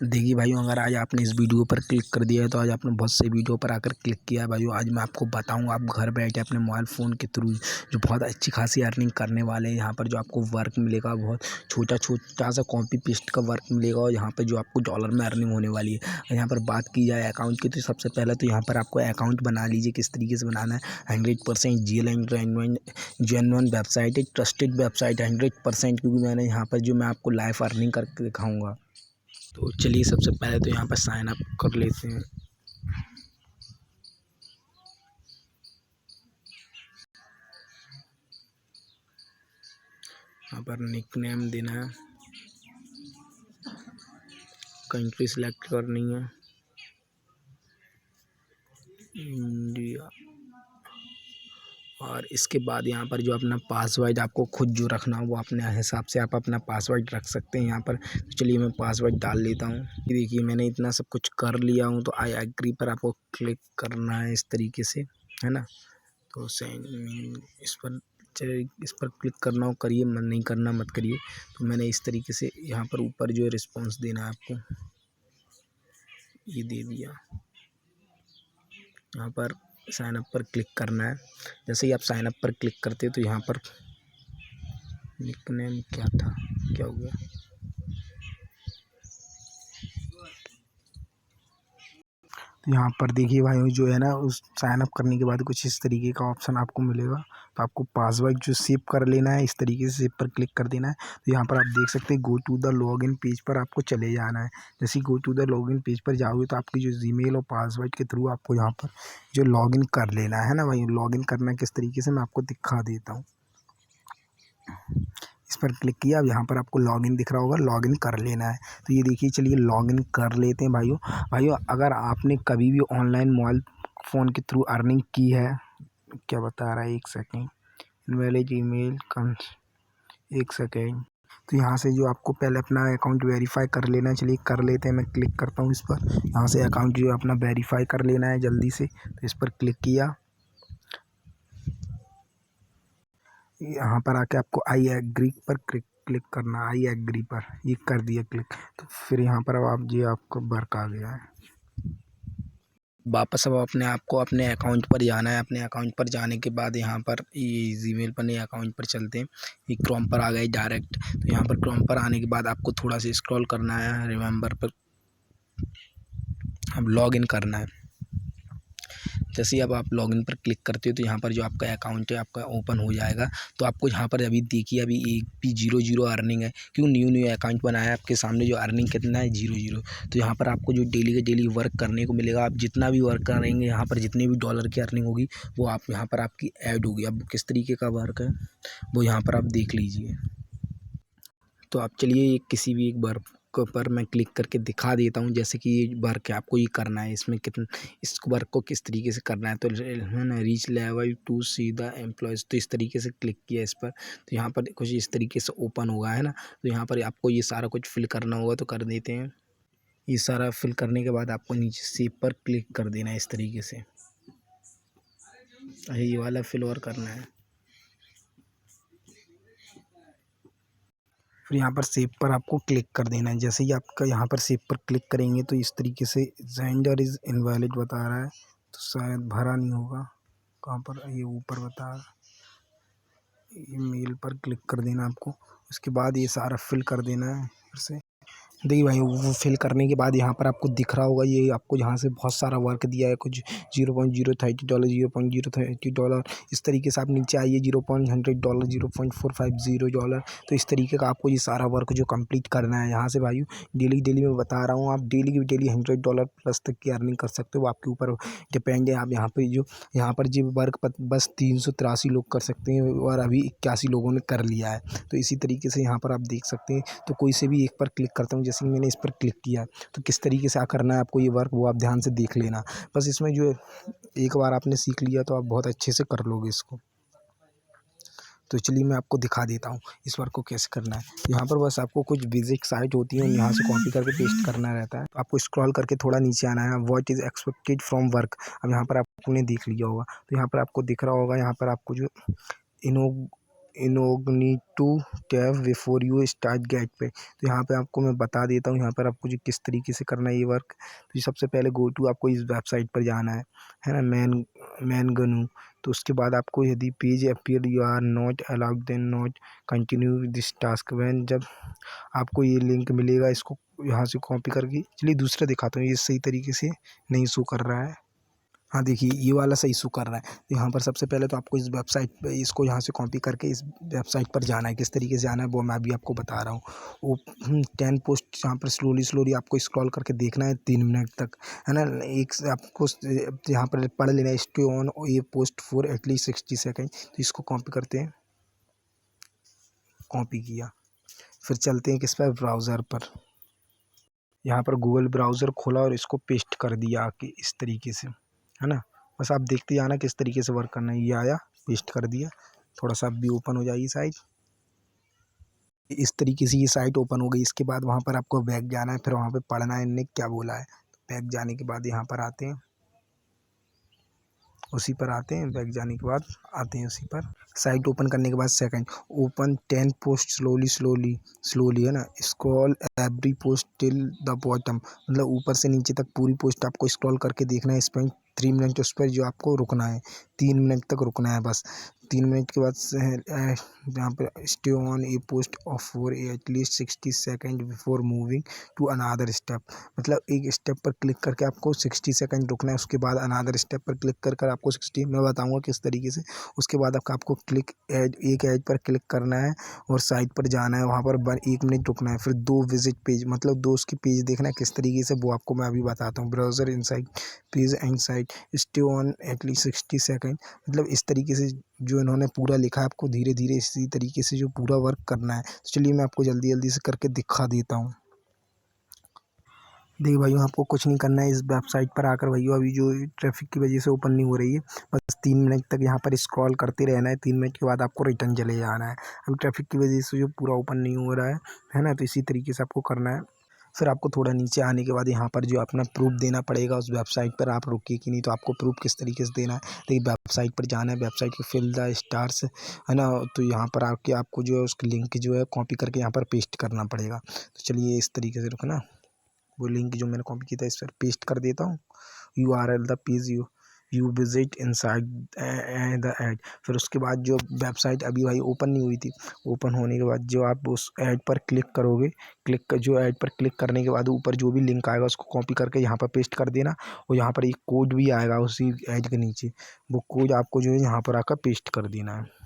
देखिए भाइयों, अगर आज आपने इस वीडियो पर क्लिक कर दिया है तो आज आपने बहुत से वीडियो पर आकर क्लिक किया है। भाइयों आज मैं आपको बताऊंगा, आप घर बैठे अपने मोबाइल फ़ोन के थ्रू जो बहुत अच्छी खासी अर्निंग करने वाले हैं। यहाँ पर जो आपको वर्क मिलेगा बहुत छोटा छोटा सा कॉपी पेस्ट का वर्क मिलेगा, और यहाँ पर जो आपको डॉलर में अर्निंग होने वाली है। यहाँ पर बात की जाए अकाउंट की, तो सबसे पहले तो यहाँ पर आपको अकाउंट बना लीजिए। किस तरीके से बनाना है, 100% जेन्युइन वेबसाइट है, ट्रस्टेड वेबसाइट 100%, क्योंकि मैंने यहाँ पर जो मैं आपको लाइव अर्निंग करके दिखाऊँगा। तो चलिए सबसे पहले तो यहाँ पर साइन अप कर लेते हैं। यहाँ पर निक नेम देना है, कंट्री सिलेक्ट करनी है, इंडिया, और इसके बाद यहाँ पर जो अपना पासवर्ड आपको खुद जो रखना हो वो अपने हिसाब से आप अपना पासवर्ड रख सकते हैं यहाँ पर। तो चलिए मैं पासवर्ड डाल लेता हूँ। देखिए मैंने इतना सब कुछ कर लिया हूँ, तो आई एग्री पर आपको क्लिक करना है इस तरीके से, है ना। तो इस पर क्लिक करना हो करिए, मन नहीं करना मत करिए। तो मैंने इस तरीके से यहाँ पर ऊपर जो रिस्पॉन्स देना है आपको, ये दे दिया। यहाँ पर साइन अप पर क्लिक करना है। जैसे ही आप साइन अप पर क्लिक करते हो तो यहाँ पर निकनेम क्या था, क्या हो गया, तो यहाँ पर देखिए भाई जो है ना, उस साइन अप करने के बाद कुछ इस तरीके का ऑप्शन आपको मिलेगा। तो आपको पासवर्ड जो सेव कर लेना है, इस तरीके से सेव पर क्लिक कर देना है। तो यहाँ पर आप देख सकते हैं go to the login page पर आपको चले जाना है। जैसे ही go to the login page पर जाओगे तो आपकी जो जीमेल और पासवर्ड के थ्रू आपको यहाँ पर जो लॉगिन कर लेना है ना भाई। लॉगिन करना किस तरीके से मैं आपको दिखा देता हूँ। इस पर क्लिक किया, अब यहाँ पर आपको लॉगिन दिख रहा होगा, लॉगिन कर लेना है। तो ये देखिए, चलिए लॉगिन कर लेते हैं भाइयों। अगर आपने कभी भी ऑनलाइन मोबाइल फ़ोन के थ्रू अर्निंग की है, क्या बता रहा है, एक सेकेंड, इनवैलिड ईमेल कम, एक सेकेंड। तो यहाँ से जो आपको पहले अपना अकाउंट वेरीफाई कर लेना है। चलिए कर लेते हैं, मैं क्लिक करता हूँ इस पर। यहाँ से अकाउंट जो अपना वेरीफाई कर लेना है जल्दी से। तो इस पर क्लिक किया, यहाँ पर आके आपको आई एग्री पर क्लिक करना, आई एग्री पर, ये कर दिया क्लिक। तो फिर यहाँ पर अब आप जी आपका वर्क आ गया है। वापस अब अपने अकाउंट पर जाना है। अपने अकाउंट पर जाने के बाद यहाँ पर ये जीमेल पर नहीं, अकाउंट पर चलते हैं। ये क्रोम पर आ गए डायरेक्ट। तो यहाँ पर क्रोम पर आने के बाद आपको थोड़ा सा स्क्रॉल करना है, रिमेंबर पर अब लॉग इन करना है। जैसे ही अब आप लॉगिन पर क्लिक करते हो तो यहाँ पर जो आपका अकाउंट है आपका ओपन हो जाएगा। तो आपको यहाँ पर अभी देखिए, अभी एक भी 0 अर्निंग है, क्यों न्यू अकाउंट बनाया है। आपके सामने जो अर्निंग कितना है, 0। तो यहाँ पर आपको जो डेली के डेली वर्क करने को मिलेगा। आप जितना भी वर्क करेंगे यहाँ पर जितने भी डॉलर की अर्निंग होगी वो आप यहाँ पर आपकी ऐड होगी। अब किस तरीके का वर्क है वो यहाँ पर आप देख लीजिए। तो आप चलिए किसी भी एक वर्क पर मैं क्लिक करके दिखा देता हूँ। जैसे कि ये वर्क है, आपको ये करना है, इसमें कितना, इस वर्क को किस तरीके से करना है। तो है ना, reach level to see the employees, तो इस तरीके से क्लिक किया इस पर। तो यहाँ पर कुछ इस तरीके से ओपन होगा, है ना। तो यहाँ पर आपको ये सारा कुछ फिल करना होगा, तो कर देते हैं। ये सारा फिल करने के बाद आपको नीचे सेव पर क्लिक कर देना है इस तरीके से। ये वाला फिल और करना है। फिर यहाँ पर सेव पर आपको क्लिक कर देना है। जैसे ही आपका यहाँ पर सेव पर क्लिक करेंगे तो इस तरीके से जेंडर इज़ इनवैलिड बता रहा है, तो शायद भरा नहीं होगा। कहाँ पर, ये ऊपर बता रहा है, ईमेल पर क्लिक कर देना आपको। उसके बाद ये सारा फिल कर देना है फिर से। देखिए भाई, वो फिल करने के बाद यहाँ पर आपको दिख रहा होगा, ये आपको यहाँ से बहुत सारा वर्क दिया है। कुछ $0.030, $0.030, इस तरीके से आप नीचे आइए, $0.100, $0.450। तो इस तरीके का आपको ये सारा वर्क जो कंप्लीट करना है यहाँ से भाई। डेली मैं बता रहा हूँ, आप डेली की डेली $100 प्लस तक की अर्निंग कर सकते हो। आपके ऊपर डिपेंड है। आप यहाँ पर जो वर्क बस 383 लोग कर सकते हैं, और अभी 81 लोगों ने कर लिया है। तो इसी तरीके से यहाँ पर आप देख सकते हैं। तो कोई से भी एक पर क्लिक करता हूँ, जैसे कि मैंने इस पर क्लिक किया, तो किस तरीके से करना है आपको ये वर्क, वो आप ध्यान से देख लेना। बस इसमें जो एक बार आपने सीख लिया तो आप बहुत अच्छे से कर लोगे इसको। तो चलिए मैं आपको दिखा देता हूँ इस वर्क को कैसे करना है। यहाँ पर बस आपको कुछ बेसिक साइट होती है, यहाँ से कॉपी करके पेस्ट करना रहता है। तो आपको स्क्रॉल करके थोड़ा नीचे आना है, what is expected from work. अब यहाँ पर आपने देख लिया होगा, तो यहाँ पर आपको दिख रहा होगा, यहाँ पर आपको जो incognito tab before you start get पे। तो यहाँ पे आपको मैं बता देता हूँ यहाँ पर आपको जो किस तरीके से करना है ये वर्क। तो ये सबसे पहले गो टू आपको इस वेबसाइट पर जाना है ना, मैन गनू। तो उसके बाद आपको यदि page appear you are not allowed then not continue this task. When जब आपको ये लिंक मिलेगा इसको यहाँ से कॉपी करके, चलिए दूसरा दिखाता हूँ, ये सही तरीके से नहीं शो कर रहा है। हाँ देखिए ये वाला सही शो कर रहा है। तो यहाँ पर सबसे पहले तो आपको इस वेबसाइट पे इसको यहाँ से कॉपी करके इस वेबसाइट पर जाना है। किस तरीके से जाना है वो मैं अभी आपको बता रहा हूँ। वो 10 पोस्ट यहाँ पर स्लोली आपको स्क्रॉल करके देखना है 3 मिनट तक, है ना। एक आपको यहाँ पर पढ़ लेना है, स्टे ऑन ये पोस्ट फॉर एटलीस्ट 60 सेकेंड। तो इसको कॉपी करते हैं, कॉपी किया, फिर चलते हैं किस पर, ब्राउज़र पर। यहाँ पर गूगल ब्राउज़र खोला और इसको पेस्ट कर दिया आके इस तरीके से, है ना। बस आप देखते जाना किस तरीके से वर्क करना है। ये आया, पेस्ट कर दिया, थोड़ा सा भी ओपन हो जाएगी साइट। इस तरीके से ये साइट ओपन हो गई। इसके बाद वहाँ पर आपको बैक जाना है, फिर वहाँ पे पढ़ना है इनने क्या बोला है। बैक जाने के बाद यहाँ पर आते हैं, उसी पर आते हैं, बैक जाने के बाद आते हैं उसी पर। साइट ओपन करने के बाद सेकंड ओपन 10 पोस्ट स्लोली, है ना। Scroll every post till the bottom, मतलब ऊपर से नीचे तक पूरी पोस्ट आपको स्क्रॉल करके देखना है। स्पेंड 3 मिनट उस पर जो आपको रुकना है, 3 मिनट तक रुकना है बस। 3 मिनट के बाद यहाँ पर stay on a post of for at least 60 second before moving to another step. मतलब एक स्टेप पर क्लिक करके आपको 60 सेकेंड रुकना है, उसके बाद अनादर स्टेप पर क्लिक कर आपको 60, मैं बताऊँगा किस तरीके से। उसके बाद आपको क्लिक एक ऐड पर क्लिक करना है और साइट पर जाना है, वहाँ पर 1 मिनट रुकना है, फिर 2 विजिट पेज, मतलब 2 उसकी पेज देखना है किस तरीके से, वो आपको मैं अभी बताता हूँ। Browser inside page and site stay on at least 60 second. मतलब इस तरीके से जो इन्होंने पूरा लिखा है, आपको धीरे धीरे इसी तरीके से जो पूरा वर्क करना है। तो चलिए मैं आपको जल्दी जल्दी से करके दिखा देता हूँ। देखिए भाइयों, आपको कुछ नहीं करना है। इस वेबसाइट पर आकर भाइयों अभी जो ट्रैफिक की वजह से ओपन नहीं हो रही है, बस 3 मिनट तक यहाँ पर स्क्रॉल करते रहना है। 3 मिनट के बाद आपको रिटर्न चले जाना है। अभी ट्रैफिक की वजह से जो पूरा ओपन नहीं हो रहा है ना। तो इसी तरीके से आपको करना है। फिर आपको थोड़ा नीचे आने के बाद यहाँ पर जो अपना प्रूफ देना पड़ेगा उस वेबसाइट पर, आप रुकिए कि नहीं। तो आपको प्रूफ किस तरीके से देना है, देखिए वेबसाइट पर जाना है, वेबसाइट को फिल द स्टार्स, है ना। तो यहाँ पर आके आपको जो है उसकी लिंक जो है कॉपी करके यहाँ पर पेस्ट करना पड़ेगा। तो चलिए इस तरीके से रुकना, वो लिंक जो मैंने कॉपी किया था इस पर पेस्ट कर देता हूँ। URL the page you visit inside the add. फिर उसके बाद जो वेबसाइट अभी भाई ओपन नहीं हुई थी, ओपन होने के बाद जो आप उस ऐड पर क्लिक करोगे, जो ऐड पर क्लिक करने के बाद ऊपर जो भी लिंक आएगा उसको कॉपी करके यहाँ पर पेस्ट कर देना। और यहाँ पर एक कोड भी आएगा उसी ऐड के नीचे, वो कोड आपको जो है यहाँ पर आकर पेस्ट कर देना है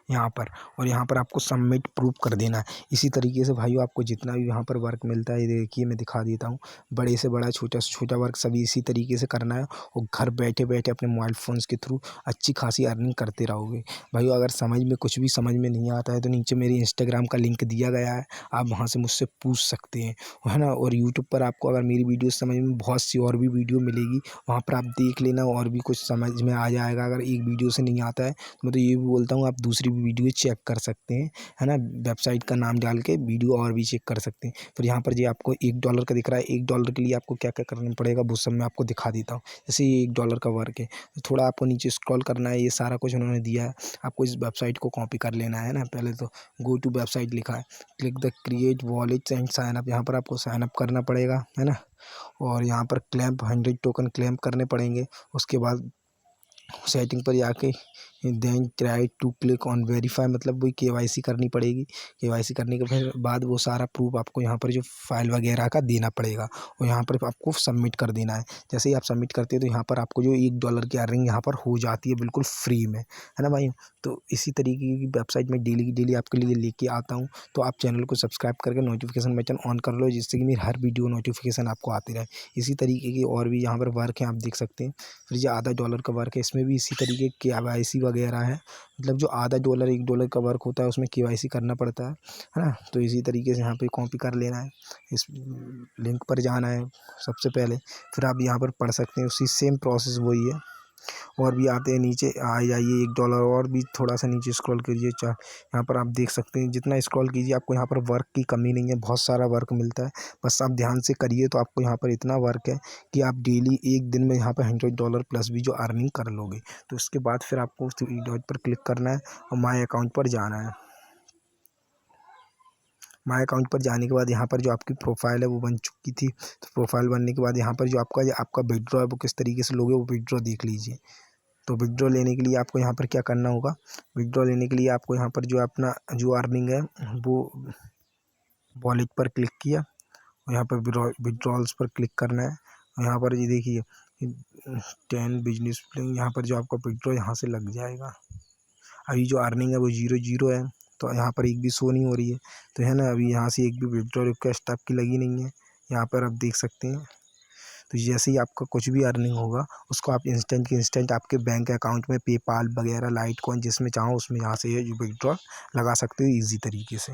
यहाँ पर। और यहाँ पर आपको सबमिट प्रूफ कर देना है। इसी तरीके से भाइयों आपको जितना भी यहाँ पर वर्क मिलता है, देखिए मैं दिखा देता हूँ, बड़े से बड़ा छोटा से छोटा वर्क सभी इसी तरीके से करना है। और घर बैठे बैठे अपने मोबाइल फ़ोन्स के थ्रू अच्छी खासी अर्निंग करते रहोगे। भाइयों अगर कुछ भी समझ में नहीं आता है तो नीचे मेरे इंस्टाग्राम का लिंक दिया गया है, आप वहाँ से मुझसे पूछ सकते हैं, है ना। और यूट्यूब पर आपको अगर मेरी वीडियो समझ में, बहुत सी और भी वीडियो मिलेगी, वहाँ पर आप देख लेना और भी कुछ समझ में आ जाएगा। अगर एक वीडियो से नहीं आता है तो मैं तो ये भी बोलता हूँ आप दूसरी वीडियो चेक कर सकते हैं, है ना। वेबसाइट का नाम डाल के वीडियो और भी चेक कर सकते हैं। फिर यहाँ पर जो आपको $1 का दिख रहा है, $1 के लिए आपको क्या क्या करना पड़ेगा वो सब मैं आपको दिखा देता हूँ। जैसे ये $1 का वर्क है, तो थोड़ा आपको नीचे स्क्रॉल करना है, ये सारा कुछ उन्होंने दिया है, आपको इस वेबसाइट को कॉपी कर लेना है ना। पहले तो गो टू वेबसाइट लिखा है, click the create wallet and sign up, यहाँ पर आपको साइन अप करना पड़ेगा, है ना। और यहाँ पर क्लेम 100 टोकन क्लेम करने पड़ेंगे। उसके बाद सेटिंग पर जाके then try to click on verify, मतलब वही KYC करनी पड़ेगी। KYC करने के फिर बाद वो सारा प्रूफ आपको यहाँ पर जो फाइल वगैरह का देना पड़ेगा, और यहाँ पर आपको सबमिट कर देना है। जैसे ही आप सबमिट करते हैं तो यहाँ पर आपको जो $1 की अर्निंग यहाँ पर हो जाती है बिल्कुल फ्री में, है ना भाई। तो इसी तरीके की वेबसाइट में डेली की डेली आपके लिए लेके आता हूँ। तो आप चैनल को सब्सक्राइब करके नोटिफिकेशन बटन ऑन कर लो, जिससे कि मेरी हर वीडियो नोटिफिकेशन आपको आती रहे। इसी तरीके की और भी यहाँ पर वर्क है, आप देख सकते हैं। फिर जो $0.5 का वर्क है, इसमें भी इसी तरीके की KYC वगैरह है, मतलब जो $0.5 $1 का वर्क होता है उसमें KYC करना पड़ता है ना। तो इसी तरीके से यहाँ पे कॉपी कर लेना है, इस लिंक पर जाना है सबसे पहले, फिर आप यहाँ पर पढ़ सकते हैं, उसी सेम प्रोसेस वही है। और भी आते हैं नीचे आ जाइए $1 और भी थोड़ा सा नीचे स्क्रॉल कीजिए। यहाँ पर आप देख सकते हैं जितना स्क्रॉल कीजिए आपको यहाँ पर वर्क की कमी नहीं है, बहुत सारा वर्क मिलता है। बस आप ध्यान से करिए तो आपको यहाँ पर इतना वर्क है कि आप डेली एक दिन में यहाँ पर $100 प्लस भी जो अर्निंग कर लोगे। तो उसके बाद फिर आपको उस डॉट पर क्लिक करना है और माई अकाउंट पर जाना है। माई अकाउंट पर जाने के बाद यहाँ पर जो आपकी प्रोफाइल है वो बन चुकी थी। तो प्रोफाइल बनने के बाद यहाँ पर जो आपका विड्रॉ है वो किस तरीके से लोगे वो विड्रॉ देख लीजिए। तो विड्रॉ लेने के लिए आपको यहाँ पर क्या करना होगा, विड्रॉ लेने के लिए आपको यहाँ पर जो अपना जो अर्निंग है वो वॉलेट पर क्लिक किया और यहाँ पर विड्रॉल्स पर क्लिक करना है। और यहाँ पर ये देखिए 10 बिजनेस प्लान, यहाँ पर जो आपका विड्रॉ यहाँ से लग जाएगा। अभी जो अर्निंग है वो 0 है, तो यहाँ पर एक भी शो नहीं हो रही है, तो है ना। अभी यहाँ से एक भी विड्रॉ रिक्वेस्ट आपकी लगी नहीं है, यहाँ पर आप देख सकते हैं। तो जैसे ही आपका कुछ भी अर्निंग होगा उसको आप इंस्टेंट के इंस्टेंट आपके बैंक अकाउंट में पेपाल वगैरह लाइट कॉइन जिसमें चाहो उसमें यहाँ से विड्रॉ लगा सकते हो ईजी तरीके से।